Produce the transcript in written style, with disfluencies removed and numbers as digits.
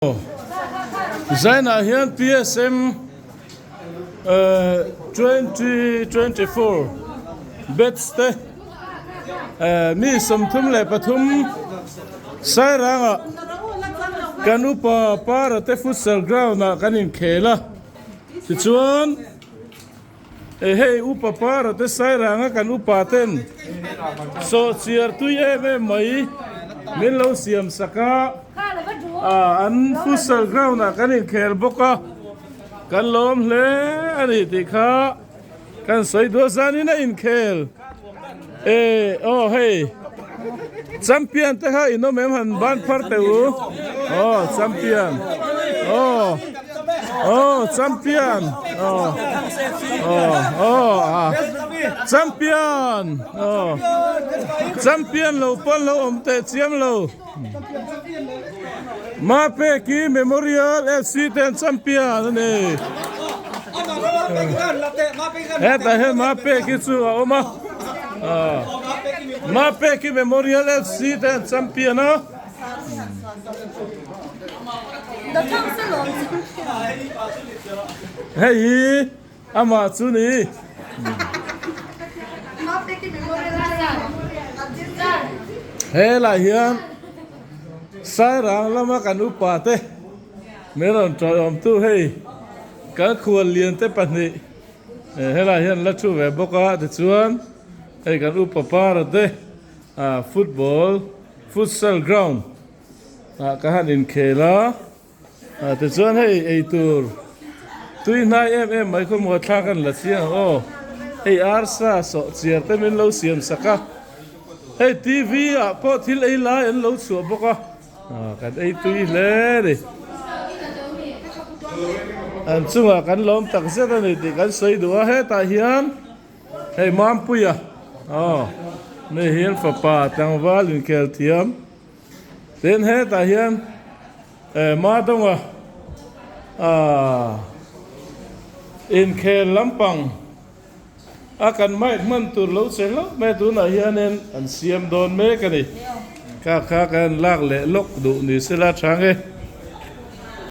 Zaina here PSM 2024 Bedste mi somthum le pathum sairanga kan Upa Para te futsal ground na kanin khela tichuan hey Upa Para te sairanga kan upa ten so chiar tu ye me mai min lo siam saka an futsal ground na kanin khel boka kan lom hle ani tikha kan soi do zani na in khel oh hey champion te ha ino mem han ban phar te u champion champion champion champion lo pon lo om te chiam lo ma pe ki memorial FC ten champion ne eta he ma pe ki chu oma ma pe ki memorial FC ten champion no hey ama chu ni hey la hian sai rang lama kan upa te meron troi om tu hey ka khuan lian te pani hey la hian la thu ve boka de chuan hey kan Upa Para te football futsal ground ka han in khela te chuan hey ei tur tui nai em mai ko mo thla kan la sia hey arsa so chiar te min lo siam saka hey TV po thil ei la en lo chu boka kan ei tui le de an chunga kan lom tak zeta ni ti kan soi duwa he ta hian hey mam puya ne hian fa pa tang wal in kel thiam ten he ta hian ma donga in khel lampang akan mai man tur lo selo me tu na hian an siam don me ka ni ka kan lak le lok du ni sela thang e